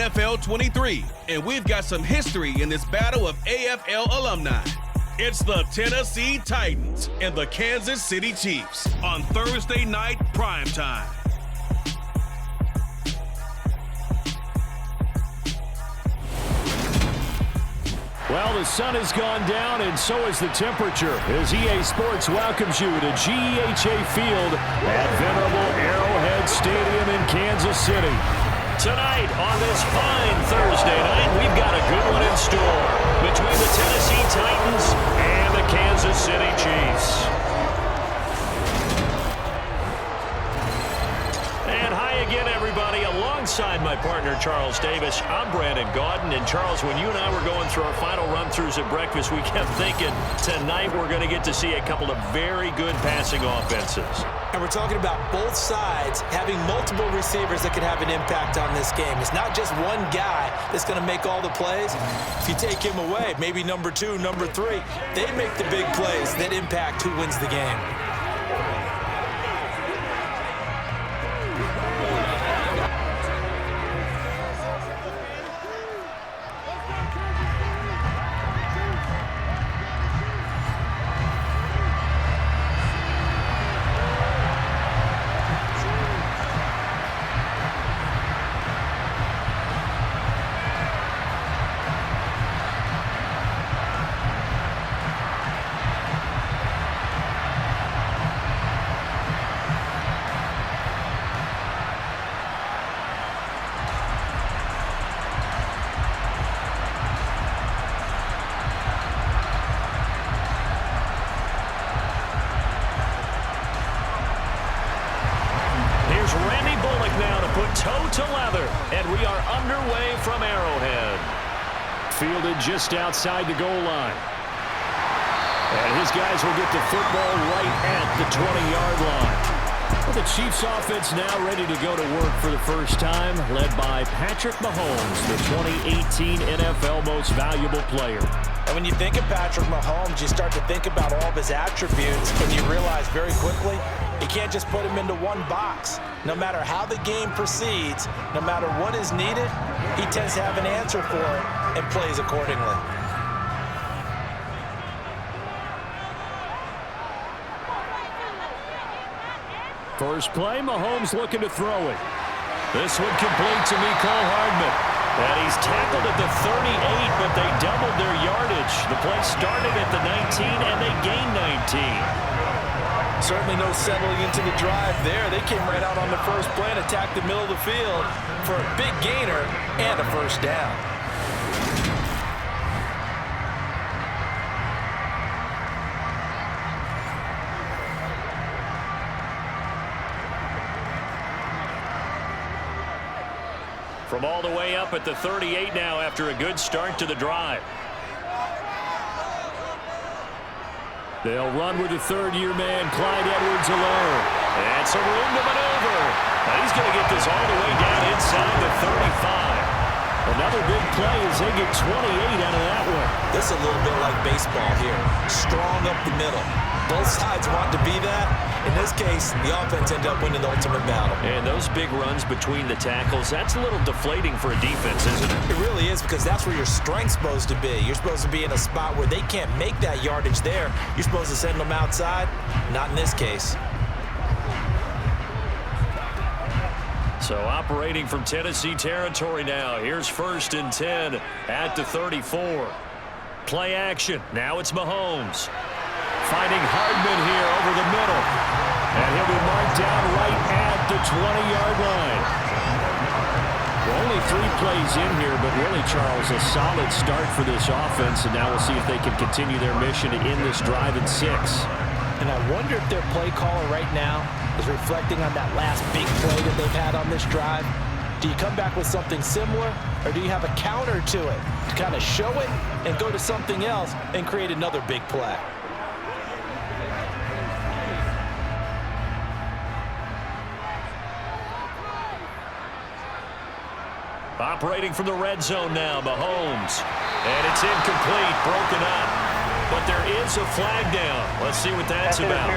NFL 23, and we've got some history in this battle of AFL alumni. It's the Tennessee Titans and the Kansas City Chiefs on Thursday night primetime. Well, the sun has gone down, and so has the temperature, as EA Sports welcomes you to GEHA Field at venerable Arrowhead Stadium in Kansas City. Tonight, on this fine Thursday night, we've got a good one in store between the Tennessee Titans and the Kansas City Chiefs. And hi again, everybody. Alongside my partner, Charles Davis, I'm Brandon Gaudin. And Charles, when you and I were going through our final run-throughs at breakfast, we kept thinking tonight we're going to get to see a couple of very good passing offenses. And we're talking about both sides having multiple receivers that can have an impact on this game. It's not just one guy that's going to make all the plays. If you take him away, maybe number 2, number 3, they make the big plays that impact who wins the game. Toe to leather, and we are underway from Arrowhead. Fielded just outside the goal line. And his guys will get the football right at the 20-yard line. Well, the Chiefs offense now ready to go to work for the first time, led by Patrick Mahomes, the 2018 NFL Most Valuable Player. And when you think of Patrick Mahomes, you start to think about all of his attributes, and you realize very quickly you can't just put him into one box. No matter how the game proceeds, no matter what is needed, he tends to have an answer for it and plays accordingly. First play, Mahomes looking to throw it. This one complete to Mecole Hardman. And he's tackled at the 38, but they doubled their yardage. The play started at the 19, and they gained 19. Certainly no settling into the drive there. They came right out on the first play and attacked the middle of the field for a big gainer and a first down. From all the way up at the 38 now after a good start to the drive. They'll run with the third-year man, Clyde Edwards-Helaire. And some room to maneuver. And he's going to get this all the way down inside the 35. Another big play as they get 28 out of that one. This is a little bit like baseball here. Strong up the middle. Both sides want to be that. In this case, the offense ended up winning the ultimate battle. And those big runs between the tackles, that's a little deflating for a defense, isn't it? It really is, because that's where your strength's supposed to be. You're supposed to be in a spot where they can't make that yardage there. You're supposed to send them outside. Not in this case. So operating from Tennessee territory now. Here's 1st and 10 at the 34. Play action. Now it's Mahomes. Finding Hardman here over the middle. And he'll be marked down right at the 20-yard line. Well, only 3 plays in here, but really, Charles, a solid start for this offense. And now we'll see if they can continue their mission to end this drive in 6. And I wonder if their play caller right now is reflecting on that last big play that they've had on this drive. Do you come back with something similar, or do you have a counter to it to kind of show it and go to something else and create another big play? Operating from the red zone now, Mahomes. And it's incomplete, broken up. But there is a flag down. Let's see what that's about.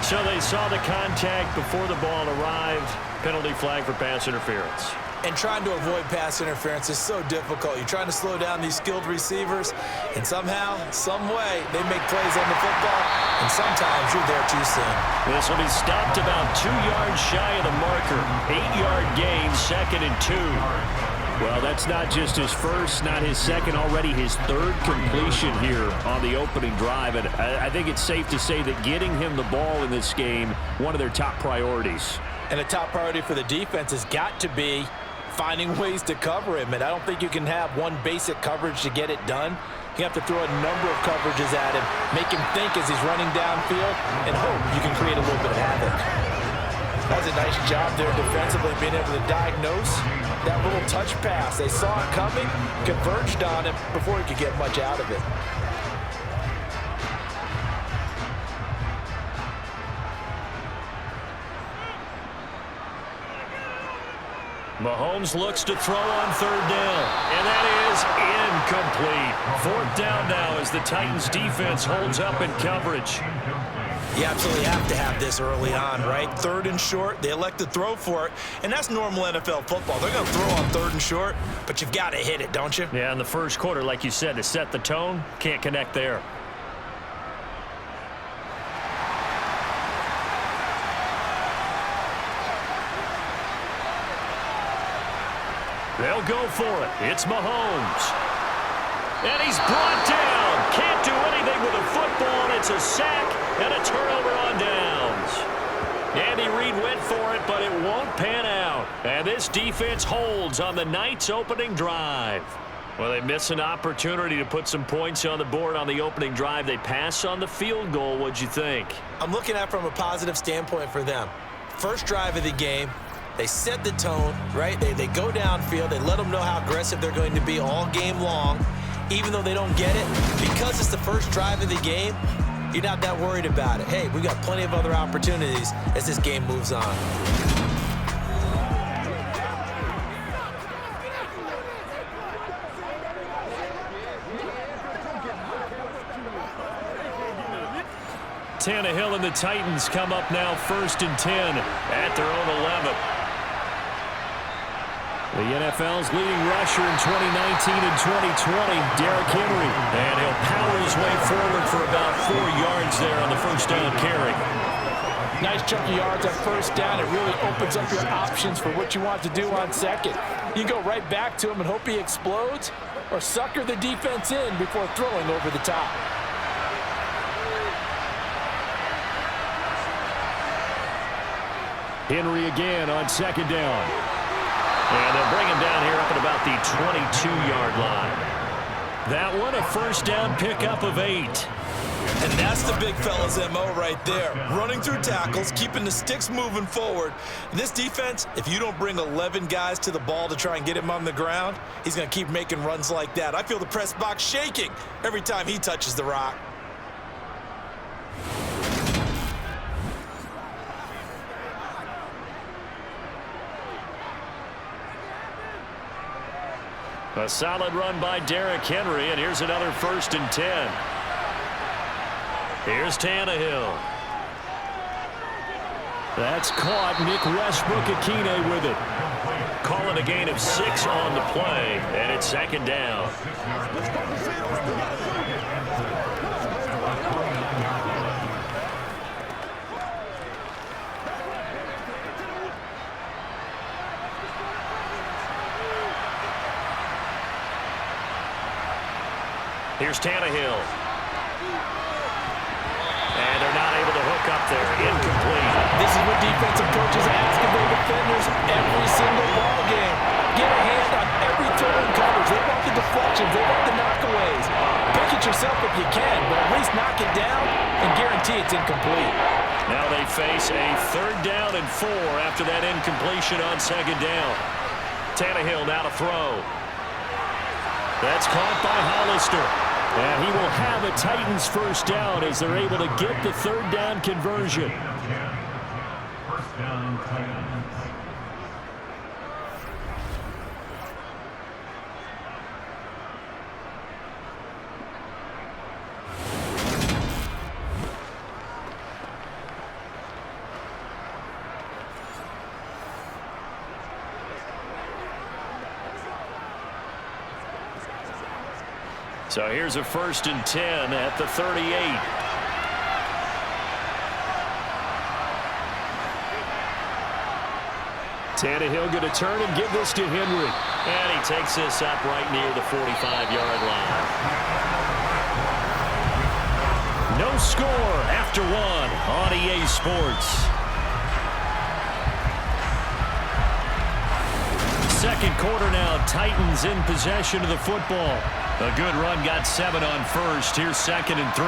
So they saw the contact before the ball arrived. Penalty flag for pass interference. And trying to avoid pass interference is so difficult. You're trying to slow down these skilled receivers, and somehow, some way, they make plays on the football, and sometimes you're there too soon. This will be stopped about 2 yards shy of the marker. 8-yard gain, 2nd and 2. Well, that's not just his first, not his second, already his third completion here on the opening drive. And I think it's safe to say that getting him the ball in this game, one of their top priorities. And a top priority for the defense has got to be finding ways to cover him. And I don't think you can have one basic coverage to get it done. You have to throw a number of coverages at him, make him think as he's running downfield, and hope you can create a little bit of havoc. That's a nice job there defensively, being able to diagnose that little touch pass. They saw it coming, converged on him before he could get much out of it. Mahomes looks to throw on 3rd down, and that is incomplete. 4th down now as the Titans defense holds up in coverage. You absolutely have to have this early on, right? 3rd and short, they elect to throw for it, and that's normal NFL football. They're going to throw on 3rd and short, but you've got to hit it, don't you? Yeah, in the first quarter, like you said, to set the tone, can't connect there. They'll go for it. It's Mahomes. And he's brought down. Can't do anything with a football, and it's a sack and a turnover on downs. Andy Reid went for it, but it won't pan out. And this defense holds on the night's opening drive. Well, they miss an opportunity to put some points on the board on the opening drive. They pass on the field goal. What'd you think? I'm looking at it from a positive standpoint for them. First drive of the game. They set the tone, right? They go downfield. They let them know how aggressive they're going to be all game long. Even though they don't get it, because it's the first drive of the game, you're not that worried about it. Hey, we got plenty of other opportunities as this game moves on. Tannehill and the Titans come up now 1st and 10 at their own 11. The NFL's leading rusher in 2019 and 2020, Derrick Henry. And he'll power his way forward for about 4 yards there on the first down carry. Nice chunk of yards on first down. It really opens up your options for what you want to do on second. You can go right back to him and hope he explodes, or sucker the defense in before throwing over the top. Henry again on 2nd down. And they'll bring him down here up at about the 22-yard line. That one, a first down pickup of 8. And that's the big fella's MO right there. Running through tackles, keeping the sticks moving forward. And this defense, if you don't bring 11 guys to the ball to try and get him on the ground, he's going to keep making runs like that. I feel the press box shaking every time he touches the rock. A solid run by Derrick Henry, and here's another 1st and 10. Here's Tannehill. That's caught. Nick Westbrook-Akine with it. Calling a gain of 6 on the play, and it's 2nd down. Here's Tannehill. And they're not able to hook up there. Incomplete. This is what defensive coaches ask of their defenders every single ball game. Get a hand on every throw in coverage. They want the deflections. They want the knockaways. Pick it yourself if you can, but at least knock it down and guarantee it's incomplete. Now they face a 3rd down and 4 after that incompletion on 2nd down. Tannehill now to throw. That's caught by Hollister. And he will have a Titans first down as they're able to get the 3rd down conversion. First down, Titans. So here's a 1st and 10 at the 38. Tannehill going to turn and give this to Henry. And he takes this up right near the 45-yard line. No score after one on EA Sports. Second quarter now, Titans in possession of the football. A good run got 7 on first. Here's 2nd and 3.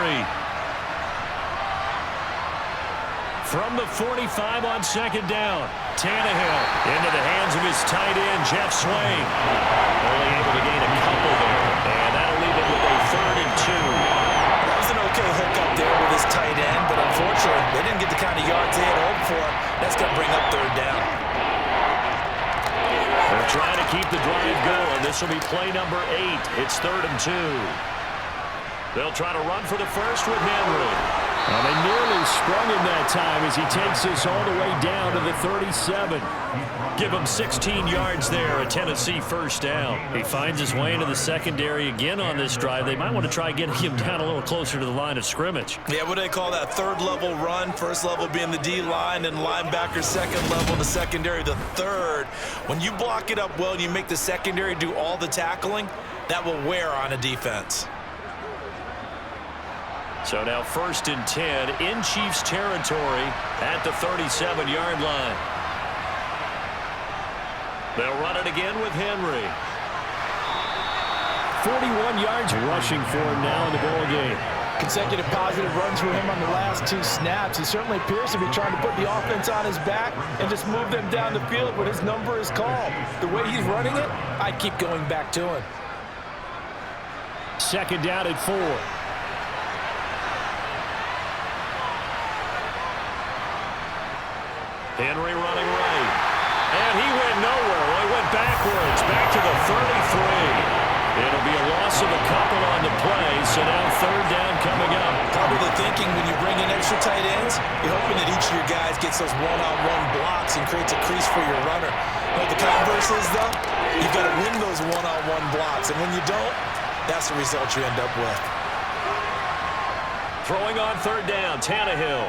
From the 45 on 2nd down, Tannehill into the hands of his tight end, Jeff Swain. Only able to gain a couple there, and that'll leave it with a 3rd and 2. That was an okay hook up there with his tight end, but unfortunately, they didn't get the kind of yards they had hoped for. That's going to bring up 3rd down. They're trying to keep the drive going. This will be play number 8. It's 3rd and 2. They'll try to run for the first with Henry. Well, they nearly sprung him that time as he takes this all the way down to the 37. Give him 16 yards there, a Tennessee 1st down. He finds his way into the secondary again on this drive. They might want to try getting him down a little closer to the line of scrimmage. Yeah, what do they call that? 3rd level run. 1st level being the D-line, and linebacker 2nd level, the secondary the 3rd. When you block it up well and you make the secondary do all the tackling, that will wear on a defense. So now 1st and 10 in Chiefs territory at the 37-yard line. They'll run it again with Henry. 41 yards rushing for him now in the ball game. Consecutive positive runs for him on the last 2 snaps. He certainly appears to be trying to put the offense on his back and just move them down the field when his number is called. The way he's running it, I'd keep going back to him. 2nd down at 4. Henry running right. And he went nowhere. Well, he went backwards, back to the 33. It'll be a loss of a couple on the play, so now 3rd down coming up. Probably the thinking when you bring in extra tight ends, you're hoping that each of your guys gets those one-on-one blocks and creates a crease for your runner. You know what the converse is, though? You've got to win those one-on-one blocks, and when you don't, that's the result you end up with. Throwing on 3rd down, Tannehill.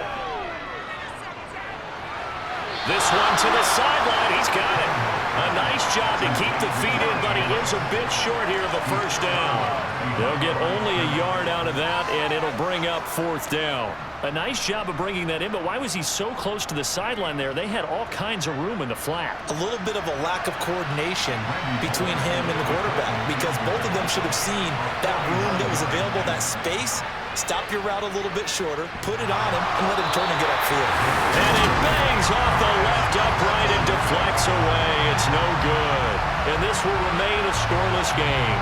This one to the sideline. He's got it. A nice job to keep the feet in, but he is a bit short here of a 1st down. They'll get only a yard out of that, and it'll bring up 4th down. A nice job of bringing that in, but why was he so close to the sideline there? They had all kinds of room in the flat. A little bit of a lack of coordination between him and the quarterback, because both of them should have seen that room that was available, that space. Stop your route a little bit shorter, put it on him, and let him turn and get upfield. And it bangs off the left upright and deflects away. It's no good. And this will remain a scoreless game.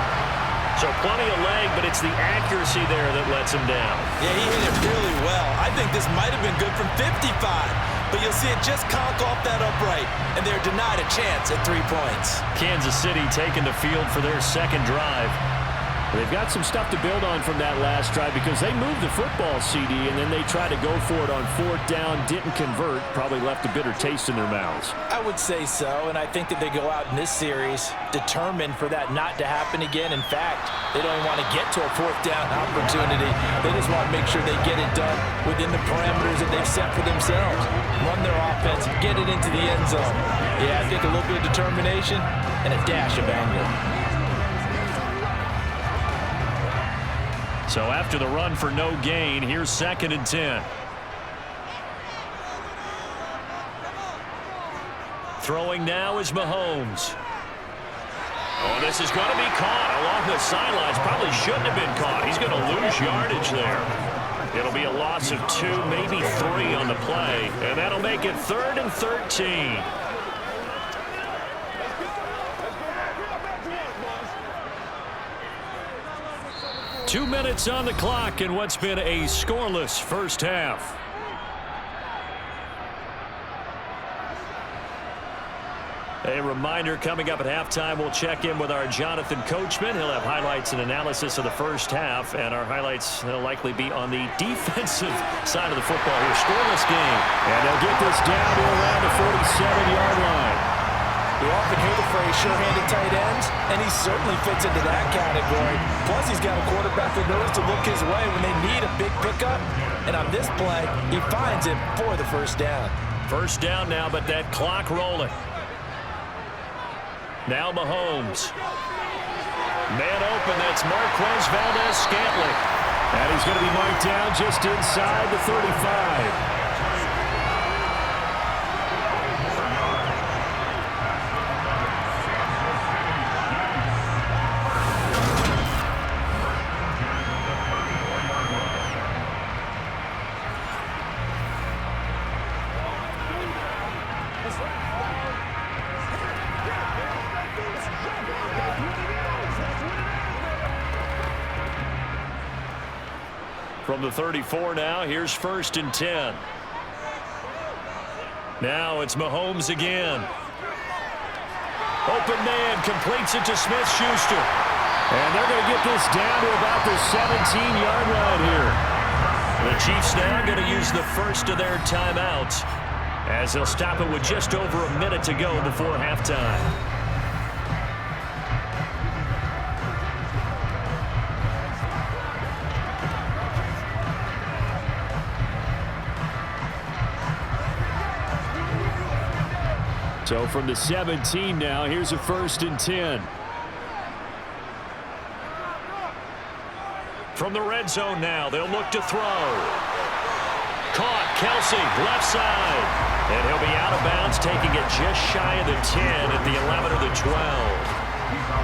So plenty of leg, but it's the accuracy there that lets him down. Yeah, he hit it really well. I think this might have been good from 55. But you'll see it just conk off that upright, and they're denied a chance at 3 points. Kansas City taking the field for their 2nd drive. They've got some stuff to build on from that last drive because they moved the football, CD, and then they tried to go for it on 4th down, didn't convert, probably left a bitter taste in their mouths. I would say so, and I think that they go out in this series determined for that not to happen again. In fact, they don't even want to get to a 4th down opportunity. They just want to make sure they get it done within the parameters that they've set for themselves. Run their offense, get it into the end zone. Yeah, I think a little bit of determination and a dash of anger. So after the run for no gain, here's 2nd and 10. Throwing now is Mahomes. Oh, this is going to be caught along the sidelines. Probably shouldn't have been caught. He's going to lose yardage there. It'll be a loss of 2, maybe 3 on the play. And that'll make it 3rd and 13. Two minutes on the clock in what's been a scoreless 1st half. A reminder coming up at halftime, we'll check in with our Jonathan Coachman. He'll have highlights and analysis of the 1st half, and our highlights will likely be on the defensive side of the football here. Scoreless game. And they'll get this down to around the 47-yard line. You often hear the phrase sure-handed tight ends, and he certainly fits into that category. Plus, he's got a quarterback who knows to look his way when they need a big pickup. And on this play, he finds it for the first down. First down now, but that clock rolling. Now Mahomes. Man open, that's Marquez Valdez-Scantling. And he's going to be marked down just inside the 35. From the 34 now, here's 1st and 10. Now it's Mahomes again. Open man, completes it to Smith-Schuster. And they're going to get this down to about the 17-yard line here. The Chiefs now going to use the first of their timeouts as they'll stop it with just over a minute to go before halftime. So from the 17 now, here's a 1st and 10. From the red zone now, they'll look to throw. Caught, Kelsey, left side. And he'll be out of bounds, taking it just shy of the 10 at the 11 or the 12.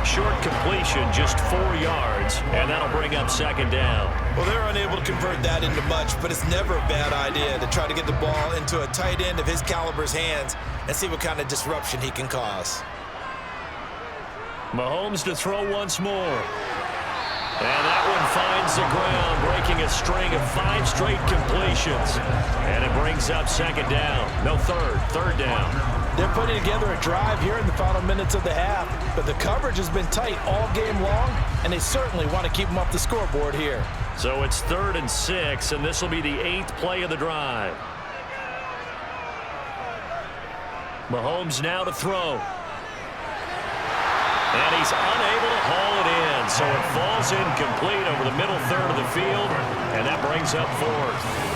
Short completion, just 4 yards, and that'll bring up 2nd down. Well, they're unable to convert that into much, but it's never a bad idea to try to get the ball into a tight end of his caliber's hands and see what kind of disruption he can cause. Mahomes to throw once more. And that one finds the ground, breaking a string of 5 straight completions. And it brings up 2nd down. No, third down. They're putting together a drive here in the final minutes of the half, but the coverage has been tight all game long, and they certainly want to keep them off the scoreboard here. So it's 3rd and 6, and this will be the 8th play of the drive. Mahomes now to throw. And he's unable to haul it in, so it falls incomplete over the middle third of the field, and that brings up 4th.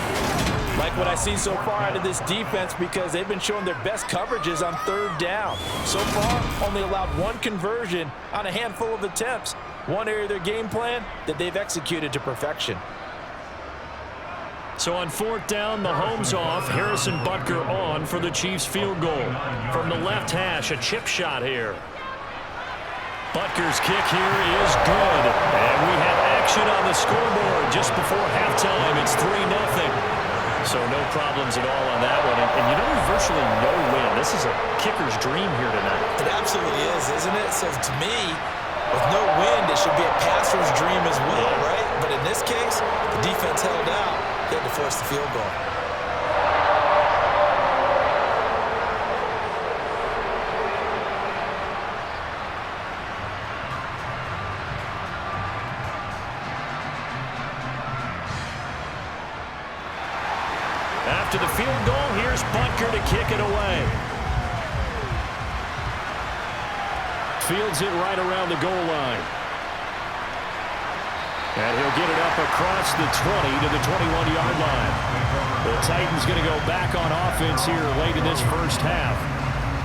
Like what I see so far out of this defense, because they've been showing their best coverages on 3rd down. So far, only allowed 1 conversion on a handful of attempts. One area of their game plan that they've executed to perfection. So on 4th down, Mahomes off, Harrison Butker on for the Chiefs field goal. From the left hash, a chip shot here. Butker's kick here is good. And we have action on the scoreboard just before halftime. It's 3-0. So no problems at all on that one. And you know, there's virtually no win. This is a kicker's dream here tonight. It absolutely is, isn't it? So to me, with no wind, it should be a passer's dream as well, right? But in this case, the defense held out. They had to force the field goal. After the field goal, here's Butker to kick it away. Fields it right around the goal line. And he'll get it up across the 20 to the 21-yard line. The Titans going to go back on offense here late in this first half.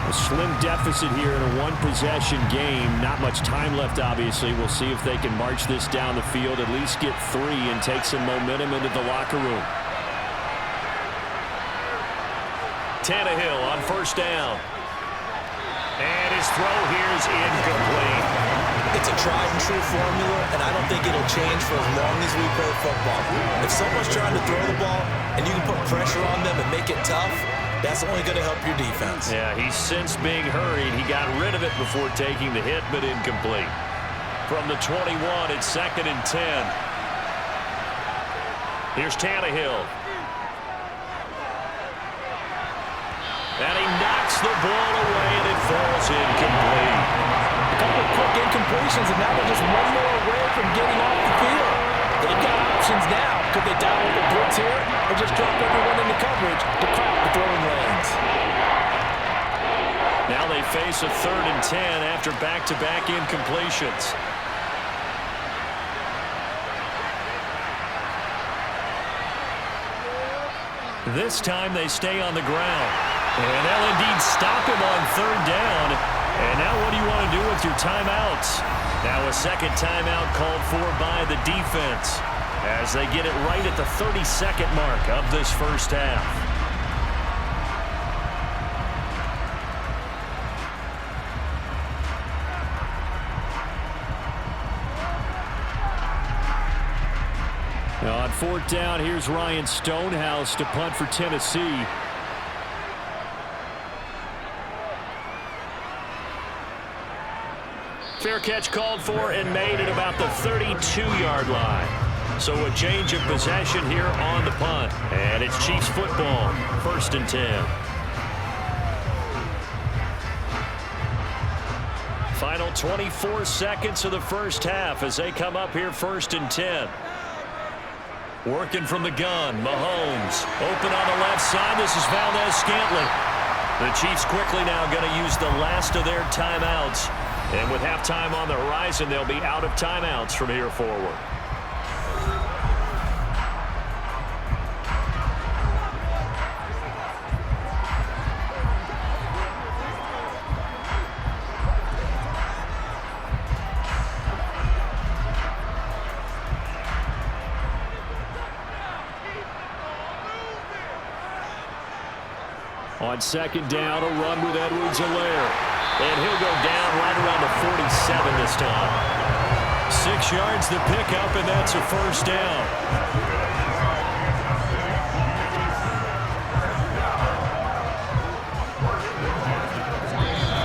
A slim deficit here in a one-possession game. Not much time left, obviously. We'll see if they can march this down the field, at least get 3 and take some momentum into the locker room. Tannehill on 1st down. And his throw here is incomplete. It's a tried-and-true formula, and I don't think it'll change for as long as we play football. If someone's trying to throw the ball and you can put pressure on them and make it tough, that's only going to help your defense. Yeah, he's since being hurried. He got rid of it before taking the hit, but incomplete. From the 21, it's 2nd and 10. Here's Tannehill. And he knocks the ball away, and it falls incomplete. A couple of quick incompletions, and now they're just one more away from getting off the field. They've got options now. Could they dial with the blitz here, or just drop everyone into coverage to crack the throwing lanes? Now they face a 3rd and 10 after back-to-back incompletions. This time they stay on the ground. And they'll indeed stop him on 3rd down. And now what do you want to do with your timeouts? Now a second timeout called for by the defense as they get it right at the 32nd mark of this first half. Now on 4th down, here's Ryan Stonehouse to punt for Tennessee. Fair catch called for and made at about the 32-yard line. So a change of possession here on the punt. And it's Chiefs football, 1st and 10. Final 24 seconds of the first half as they come up here 1st and 10. Working from the gun, Mahomes. Open on the left side. This is Valdez-Scantling. The Chiefs quickly now going to use the last of their timeouts. And with halftime on the horizon, they'll be out of timeouts from here forward. On 2nd down, a run with Edwards-Helaire. And he'll go down right around the 47 this time. 6 yards the pickup, and that's a 1st down.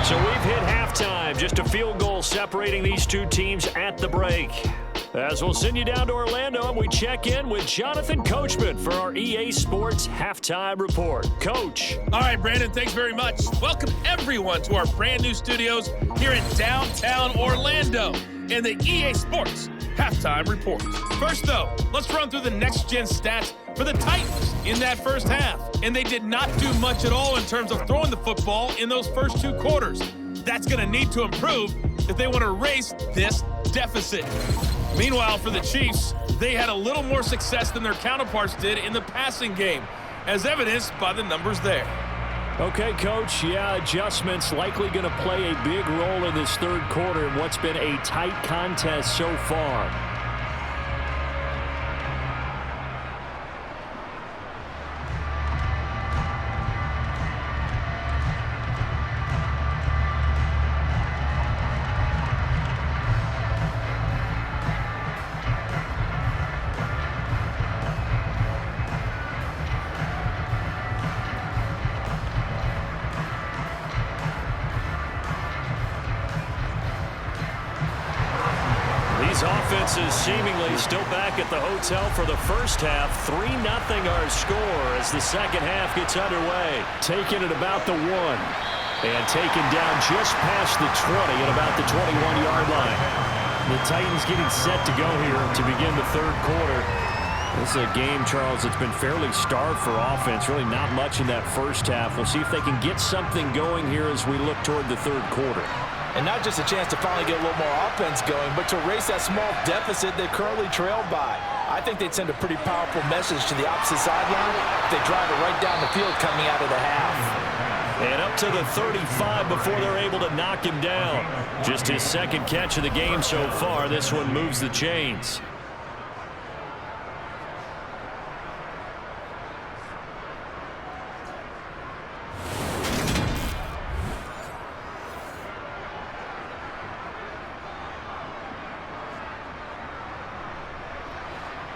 So we've hit halftime. Just a field goal separating these two teams at the break. As we'll send you down to Orlando, and we check in with Jonathan Coachman for our EA Sports Halftime Report. Coach. All right, Brandon, thanks very much. Welcome, everyone, to our brand new studios here in downtown Orlando in the EA Sports Halftime Report. First, though, let's run through the next-gen stats for the Titans in that first half. And they did not do much at all in terms of throwing the football in those first 2 quarters. That's going to need to improve if they want to erase this deficit. Meanwhile, for the Chiefs, they had a little more success than their counterparts did in the passing game, as evidenced by the numbers there. Okay, Coach, yeah, adjustments likely going to play a big role in this 3rd quarter in what's been a tight contest so far. Offenses seemingly still back at the hotel for the first half. 3-0 our score as the second half gets underway. Taken at about the 1. And taken down just past the 20 at about the 21-yard line. The Titans getting set to go here to begin the 3rd quarter. This is a game, Charles, that's been fairly starved for offense. Really not much in that first half. We'll see if they can get something going here as we look toward the 3rd quarter. And not just a chance to finally get a little more offense going, but to erase that small deficit they currently trailed by. I think they'd send a pretty powerful message to the opposite sideline if they drive it right down the field coming out of the half. And up to the 35 before they're able to knock him down. Just his second catch of the game so far. This one moves the chains.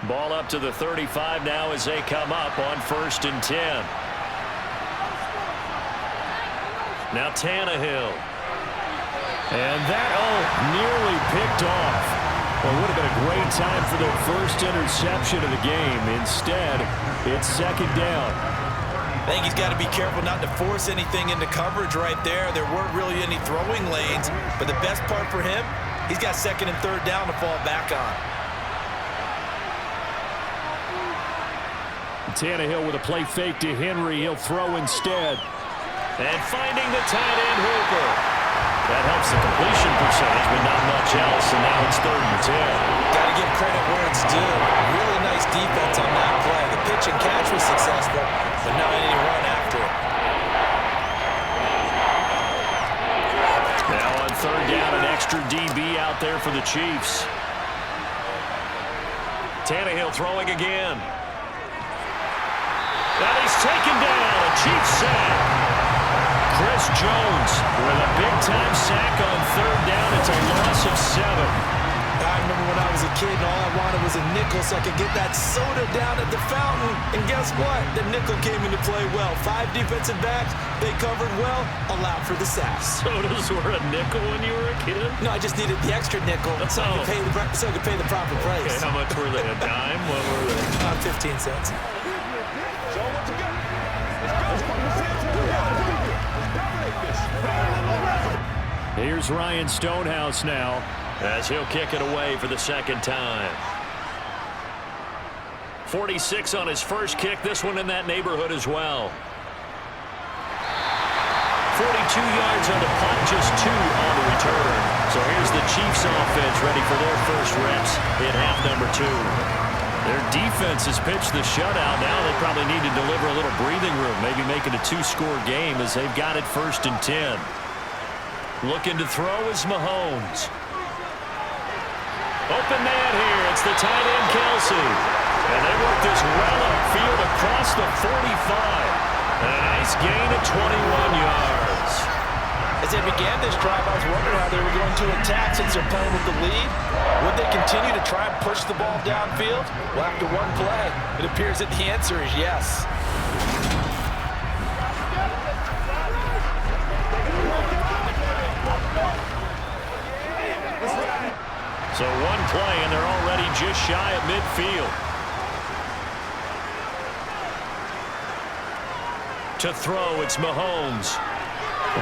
Ball up to the 35 now as they come up on 1st and 10. Now Tannehill. And that, nearly picked off. Well, it would have been a great time for their first interception of the game. Instead, it's 2nd down. I think he's got to be careful not to force anything into coverage right there. There weren't really any throwing lanes, but the best part for him, he's got 2nd and 3rd down to fall back on. Tannehill with a play fake to Henry. He'll throw instead. And finding the tight end Hooper. That helps the completion percentage, but not much else, and now it's 3rd and 10. Got to give credit where it's due. Really nice defense on that play. The pitch and catch was successful, but not any run after it. Now on 3rd down, an extra DB out there for the Chiefs. Tannehill throwing again. And he's taken down. A Chiefs sack. Chris Jones with a big-time sack on 3rd down. It's a loss of 7. I remember when I was a kid and all I wanted was a nickel so I could get that soda down at the fountain. And guess what? The nickel came into play well. 5 defensive backs, they covered well, allowed for the sack. Sodas were a nickel when you were a kid? No, I just needed the extra nickel so I could pay the proper price. Okay, how much were they? A dime? What were they? 15 cents. Here's Ryan Stonehouse now as he'll kick it away for the 2nd time. 46 on his first kick. This one in that neighborhood as well. 42 yards on the punt, just 2 on the return. So here's the Chiefs offense ready for their first reps in half number 2. Their defense has pitched the shutout. Now they probably need to deliver a little breathing room, maybe make it a 2-score game as they've got it 1st and 10. Looking to throw is Mahomes. Open man here. It's the tight end, Kelsey. And they work this well upfield across the 45. And a nice gain of 21 yards. As they began this drive, I was wondering how they were going to attack since they're playing with the lead. Would they continue to try and push the ball downfield? Well, after one play, it appears that the answer is yes. So one play, and they're already just shy of midfield. To throw, it's Mahomes.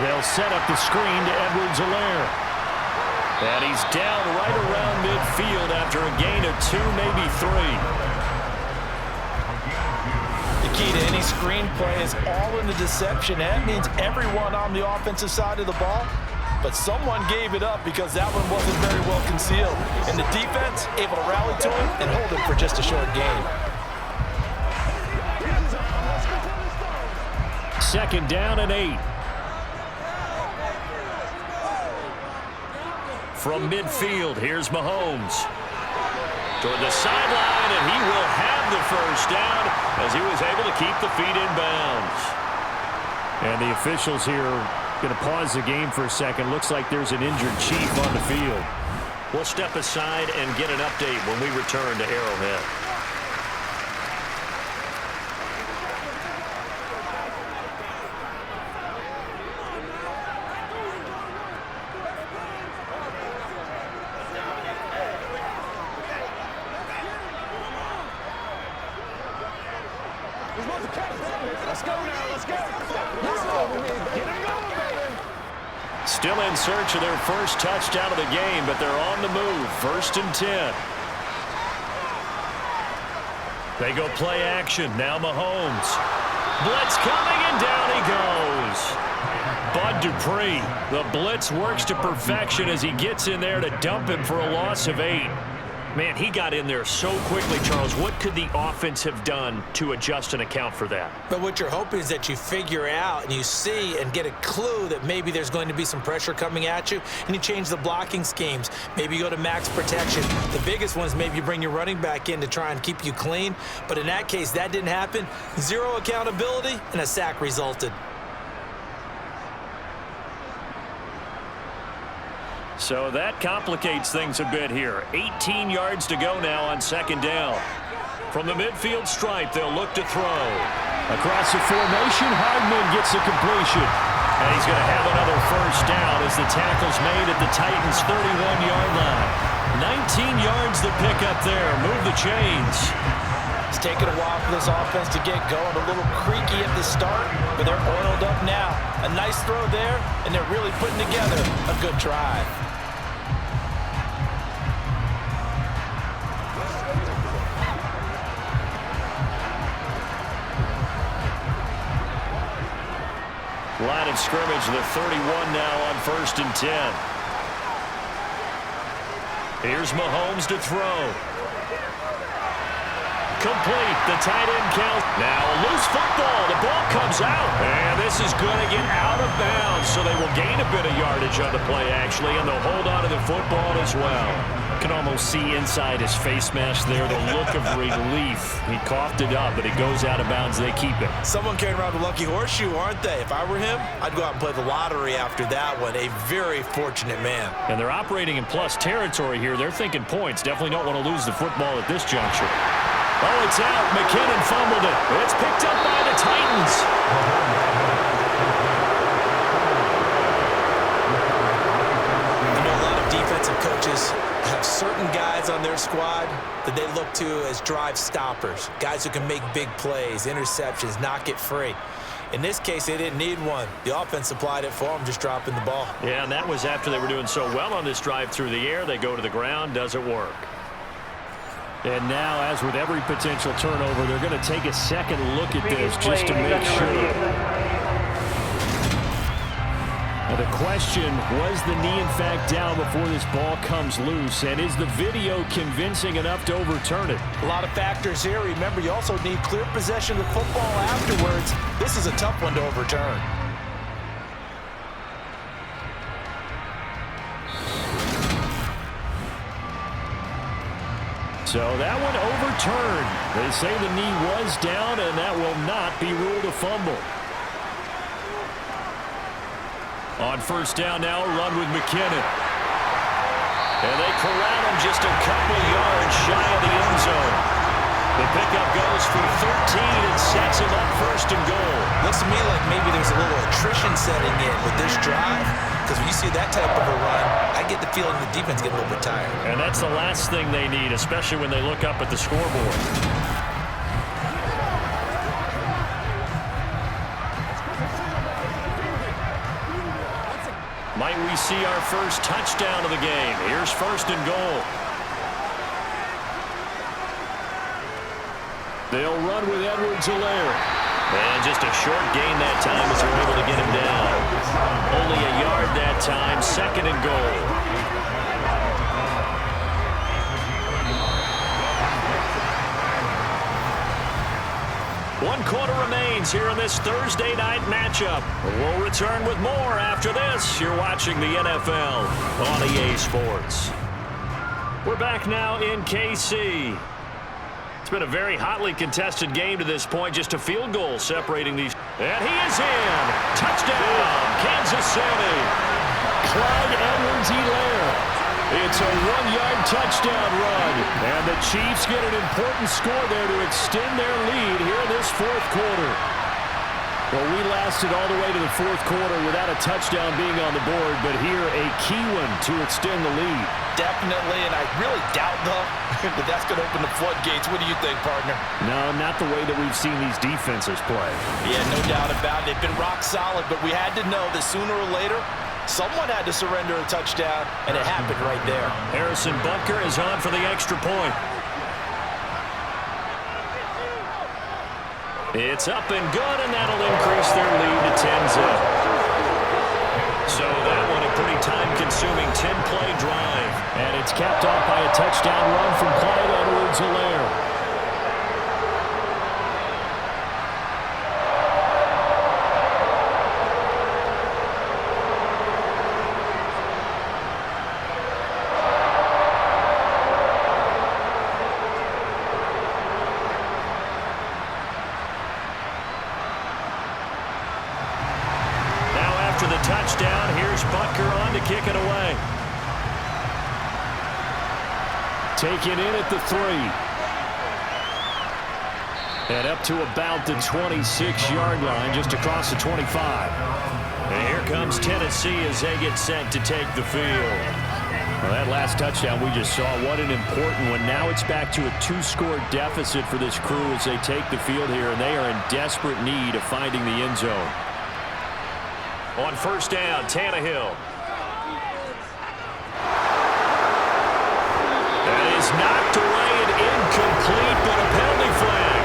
They'll set up the screen to Edwards-Helaire. And he's down right around midfield after a gain of 2, maybe 3. The key to any screen play is all in the deception. That means everyone on the offensive side of the ball. But someone gave it up because that one wasn't very well concealed. And the defense able to rally to him and hold him for just a short gain. 2nd down and 8. From midfield, here's Mahomes. Toward the sideline, and he will have the 1st down as he was able to keep the feet in bounds. And the officials here going to pause the game for a second. Looks like there's an injured Chief on the field. We'll step aside and get an update when we return to Arrowhead. Let's go now. Let's go. Let's go. Get him going, baby. Still in search of their first touchdown of the game, but they're on the move. 1st and 10. They go play action. Now Mahomes. Blitz coming, and down he goes. Bud Dupree. The blitz works to perfection as he gets in there to dump him for a loss of 8. Man, he got in there so quickly, Charles. What could the offense have done to adjust and account for that? But what you're hoping is that you figure out and you see and get a clue that maybe there's going to be some pressure coming at you, and you change the blocking schemes. Maybe you go to max protection. The biggest one is maybe you bring your running back in to try and keep you clean. But in that case, that didn't happen. 0 accountability, and a sack resulted. So that complicates things a bit here. 18 yards to go now on 2nd down. From the midfield stripe, they'll look to throw. Across the formation, Hardman gets the completion. And he's going to have another 1st down as the tackle's made at the Titans' 31-yard line. 19 yards to pick up there. Move the chains. It's taken a while for this offense to get going. A little creaky at the start, but they're oiled up now. A nice throw there, and they're really putting together a good drive. Line of scrimmage, the 31 now on 1st and 10. Here's Mahomes to throw. Complete. The tight end count. Now a loose football. The ball comes out. And this is going to get out of bounds. So they will gain a bit of yardage on the play, actually, and they'll hold on to the football as well. You can almost see inside his face mask there the look of relief. He coughed it up, but it goes out of bounds. They keep it. Someone carrying around a lucky horseshoe, aren't they? If I were him, I'd go out and play the lottery after that one. A very fortunate man. And they're operating in plus territory here. They're thinking points. Definitely don't want to lose the football at this juncture. Oh, it's out. McKinnon fumbled it. It's picked up by the Titans. You know, a lot of defensive coaches have certain guys on their squad that they look to as drive stoppers, guys who can make big plays, interceptions, knock it free. In this case, they didn't need one. The offense supplied it for them, just dropping the ball. Yeah, and that was after they were doing so well on this drive through the air. They go to the ground, doesn't work. And now, as with every potential turnover, they're going to take a second look at this just to make sure. Now the question, was the knee in fact down before this ball comes loose? And is the video convincing enough to overturn it? A lot of factors here. Remember, you also need clear possession of the football afterwards. This is a tough one to overturn. So that one overturned. They say the knee was down, and that will not be ruled a fumble. On 1st down now, a run with McKinnon. And they corral him just a couple yards shy of the end zone. The pickup goes for 13 and sets him up 1st and goal. Looks to me like maybe there's a little attrition setting in with this drive, because when you see that type of a run, I get the feeling the defense get a little bit tired. And that's the last thing they need, especially when they look up at the scoreboard. Might we see our first touchdown of the game? Here's 1st and goal. They'll run with Edwards-Helaire. And just a short gain that time as they're able to get him down. Only a yard that time, 2nd and goal. One quarter remains here in this Thursday night matchup. We'll return with more after this. You're watching the NFL on EA Sports. We're back now in KC. It's been a very hotly contested game to this point. Just a field goal separating these. And he is in. Touchdown, Kansas City. Clyde Edwards-Helaire. It's a 1-yard touchdown run. And the Chiefs get an important score there to extend their lead here in this 4th quarter. Well, we lasted all the way to the 4th quarter without a touchdown being on the board, but here a key one to extend the lead. Definitely, and I really doubt, though, that that's going to open the floodgates. What do you think, partner? No, not the way that we've seen these defenses play. Yeah, no doubt about it. They've been rock solid, but we had to know that sooner or later, someone had to surrender a touchdown, and it happened right there. Harrison Butker is on for the extra point. It's up and good, and that'll increase their lead to 10-zip. So that one a pretty time-consuming 10-play drive. And it's capped off by a touchdown run from Clyde Edwards-Helaire. Touchdown. Here's Butker on to kick it away. Taken in at the 3. And up to about the 26-yard line, just across the 25. And here comes Tennessee as they get set to take the field. Well, that last touchdown we just saw, what an important one. Now it's back to a 2-score deficit for this crew as they take the field here, and they are in desperate need of finding the end zone. On 1st down, Tannehill. That is knocked away and incomplete, but a penalty flag.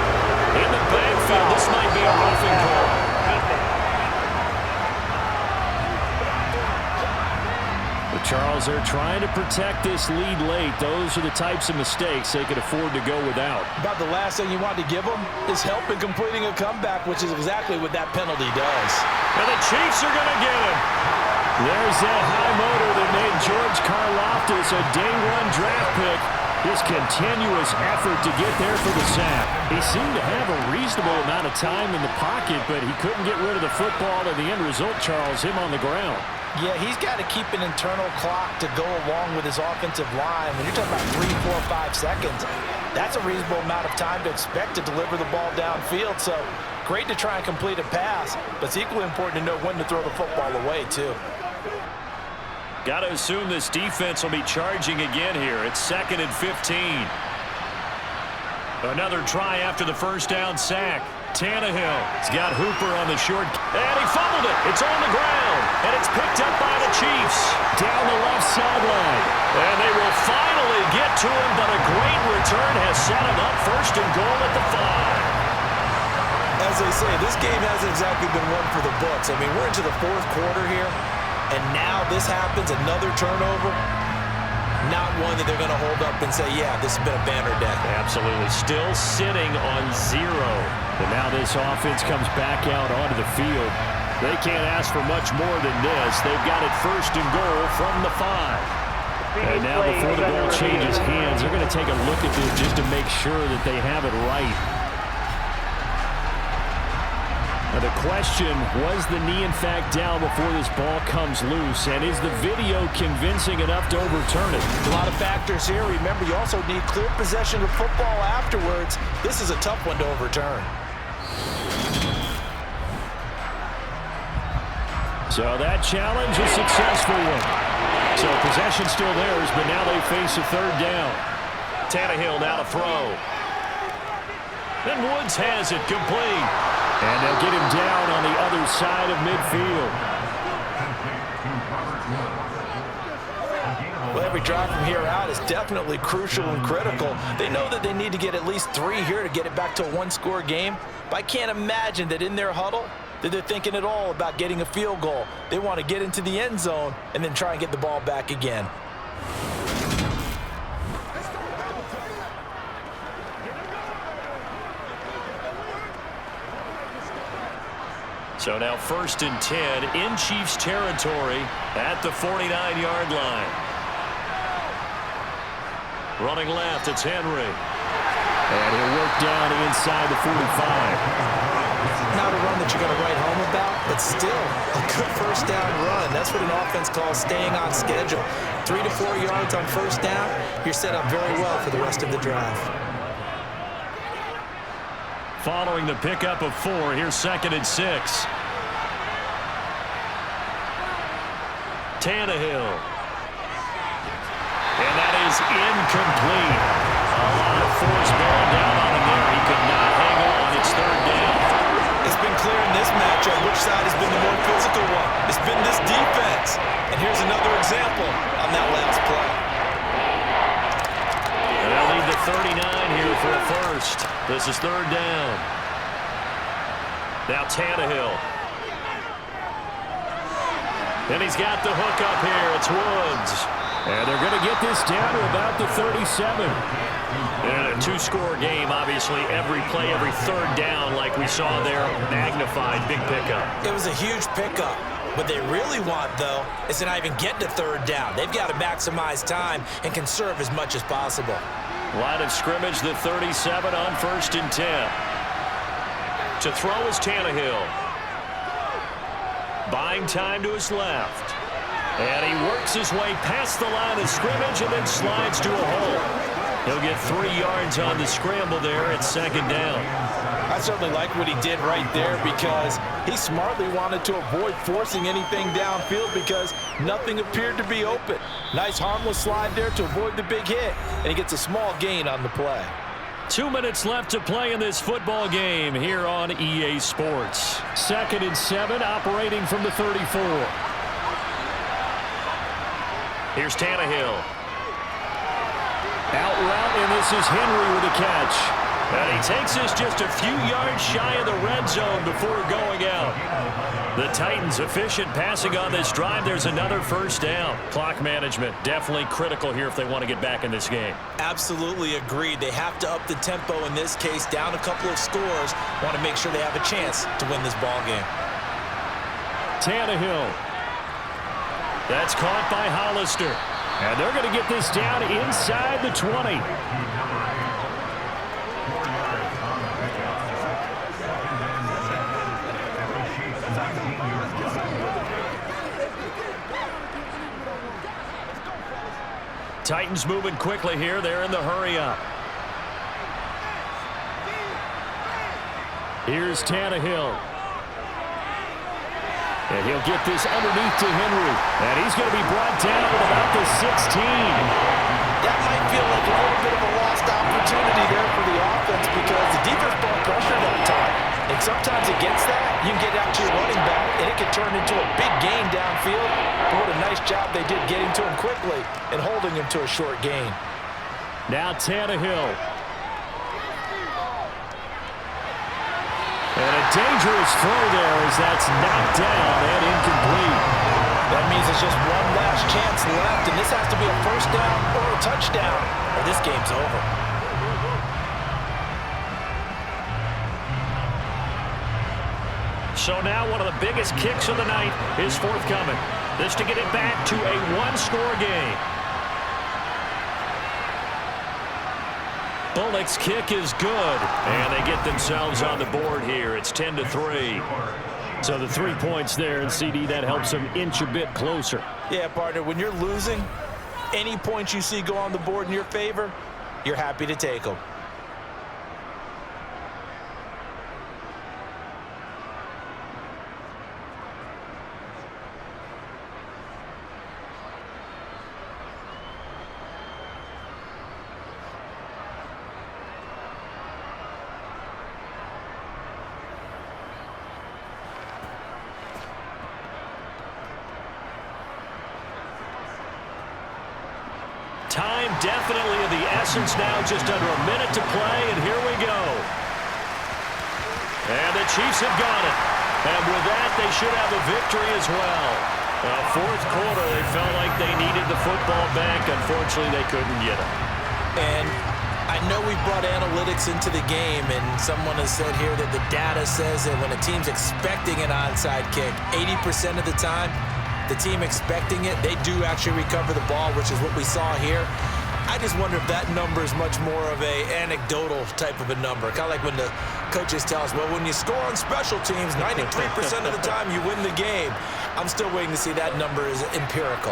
In the backfield, this might be a roughing call. But Charles, they're trying to protect this lead late. Those are the types of mistakes they could afford to go without. About the last thing you want to give them is help in completing a comeback, which is exactly what that penalty does. And the Chiefs are going to get him. There's that high motor that made George Karlaftis a day-one draft pick. His continuous effort to get there for the sack. He seemed to have a reasonable amount of time in the pocket, but he couldn't get rid of the football, and the end result, Charles, him on the ground. Yeah, he's got to keep an internal clock to go along with his offensive line. When you're talking about 3, 4, 5 seconds, that's a reasonable amount of time to expect to deliver the ball downfield. So great to try and complete a pass, but it's equally important to know when to throw the football away, too. Got to assume this defense will be charging again here. It's 2nd and 15. Another try after the first down sack. Tannehill's got Hooper on the short, and he fumbled it. It's on the ground, and it's picked up by the Chiefs. Down the left sideline. And they will finally get to him, but a great return has set him up 1st and goal at the 5. As they say, this game hasn't exactly been one for the books. I mean, we're into the 4th quarter here, and now this happens, another turnover. Not one that they're going to hold up and say, yeah, this has been a banner day. Absolutely. Still sitting on 0. And now this offense comes back out onto the field. They can't ask for much more than this. They've got it 1st and goal from the 5. And now before the ball changes hands, they're going to take a look at this just to make sure that they have it right. Now the question, was the knee in fact down before this ball comes loose? And is the video convincing enough to overturn it? A lot of factors here. Remember, you also need clear possession of football afterwards. This is a tough one to overturn. So that challenge is a successful one. So possession still theirs, but now they face a 3rd down. Tannehill now to throw. And Woods has it complete. And they'll get him down on the other side of midfield. Well, every drive from here out is definitely crucial and critical. They know that they need to get at least 3 here to get it back to a 1-score game. But I can't imagine that in their huddle that they're thinking at all about getting a field goal. They want to get into the end zone and then try and get the ball back again. So now 1st and 10 in Chiefs territory at the 49-yard line. Running left, it's Henry. And he'll work down inside the 45. Not a run that you're going to write home about, but still a good 1st down run. That's what an offense calls staying on schedule. 3 to 4 yards on 1st down, you're set up very well for the rest of the drive. Following the pickup of 4, here's 2nd and 6. Tannehill. And that is incomplete. A lot of force bearing down on him there. He could not hang on. It's 3rd down. It's been clear in this matchup which side has been the more physical one. It's been this defense. And here's another example on that last play. And they'll lead the 39 here for a 1st. This is 3rd down. Now Tannehill. And he's got the hook up here. It's Woods. And they're going to get this down to about the 37. And a 2-score game, obviously. Every play, every 3rd down, like we saw there, magnified. Big pickup. It was a huge pickup. What they really want, though, is to not even get to 3rd down. They've got to maximize time and conserve as much as possible. Line of scrimmage, the 37 on 1st and 10. To throw is Tannehill. Buying time to his left. And he works his way past the line of scrimmage and then slides to a hole. He'll get 3 yards on the scramble there at 2nd down. I certainly like what he did right there because he smartly wanted to avoid forcing anything downfield because nothing appeared to be open. Nice harmless slide there to avoid the big hit, and he gets a small gain on the play. 2 minutes left to play in this football game here on EA Sports. 2nd and 7, operating from the 34. Here's Tannehill. Out route, and this is Henry with a catch. And he takes this just a few yards shy of the red zone before going out. The Titans efficient passing on this drive. There's another first down. Clock management definitely critical here if they want to get back in this game. Absolutely agreed. They have to up the tempo in this case, down a couple of scores. Want to make sure they have a chance to win this ball game. Tannehill. That's caught by Hollister. And they're going to get this down inside the 20. Titans moving quickly here. They're in the hurry up. Here's Tannehill. And he'll get this underneath to Henry. And he's going to be brought down at about the 16. That might feel like a little bit of a lost opportunity there for the offense because the defense brought pressure that time. And sometimes against that, you can get out to your running back, and it can turn into a big gain downfield. But what a nice job they did getting to him quickly and holding him to a short gain. Now Tannehill. And a dangerous throw there as that's knocked down and incomplete. That means it's just one last chance left, and this has to be a first down or a touchdown, or this game's over. So now one of the biggest kicks of the night is forthcoming. This to get it back to a one-score game. Bullock's kick is good, and they get themselves on the board here. It's 10-3. So the 3 points there, and CD, that helps them inch a bit closer. Yeah, partner, when you're losing, any points you see go on the board in your favor, you're happy to take them. Time definitely of the essence now, just under a minute to play, and here we go. And the Chiefs have got it. And with that, they should have a victory as well. Fourth quarter, they felt like they needed the football back. Unfortunately, they couldn't get it. And I know we brought analytics into the game, and someone has said here that the data says that when a team's expecting an onside kick, 80% of the time, the team expecting it, they do actually recover the ball, which is what we saw here. I just wonder if that number is much more of a anecdotal type of a number. Kind of like when the coaches tell us, well, when you score on special teams, 93% of the time you win the game. I'm still waiting to see that number is empirical.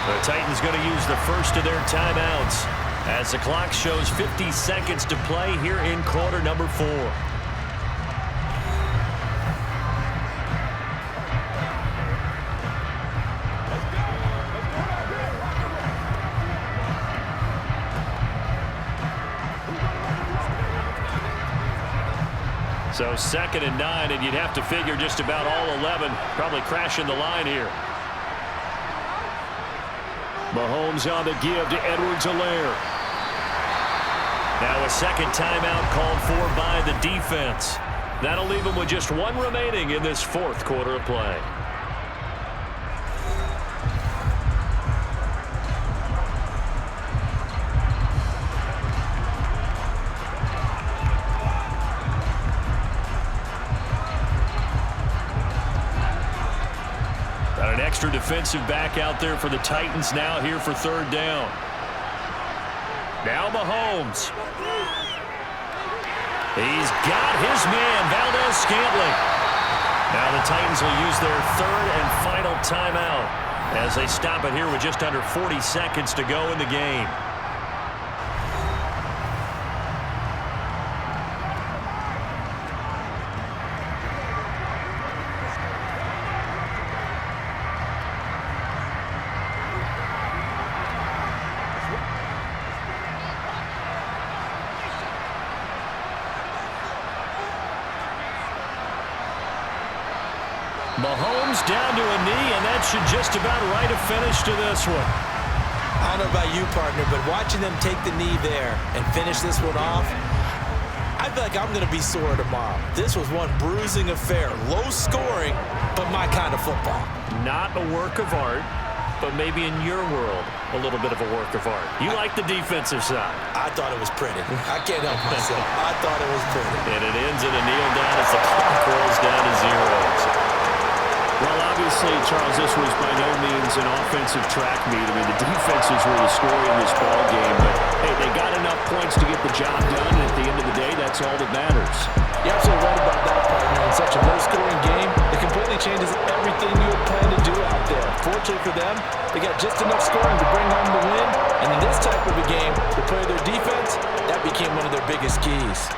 The Titans going to use the first of their timeouts as the clock shows 50 seconds to play here in quarter number 4. So 2nd and 9, and you'd have to figure just about all 11 probably crashing the line here. Mahomes on the give to Edwards-Helaire. Now a second timeout called for by the defense. That'll leave them with just one remaining in this fourth quarter of play. Got an extra defensive back out there for the Titans now here for third down. Now Mahomes. He's got his man, Valdez-Scantling. Now the Titans will use their third and final timeout as they stop it here with just under 40 seconds to go in the game. Mahomes down to a knee, and that should just about write a finish to this one. I don't know about you, partner, but watching them take the knee there and finish this one off, I feel like I'm going to be sore tomorrow. This was one bruising affair. Low scoring, but my kind of football. Not a work of art, but maybe in your world, a little bit of a work of art. You like the defensive side. I thought it was pretty. I can't help myself. I thought it was pretty. And it ends in a kneel down as the clock rolls down to zeros. Well, obviously, Charles, this was by no means an offensive track meet. I mean, the defenses were the story in this ball game, but hey, they got enough points to get the job done, and at the end of the day, that's all that matters. You're absolutely right about that, partner. In such a low-scoring game, it completely changes everything you had planned to do out there. Fortunately for them, they got just enough scoring to bring home the win, and in this type of a game, to play their defense, that became one of their biggest keys.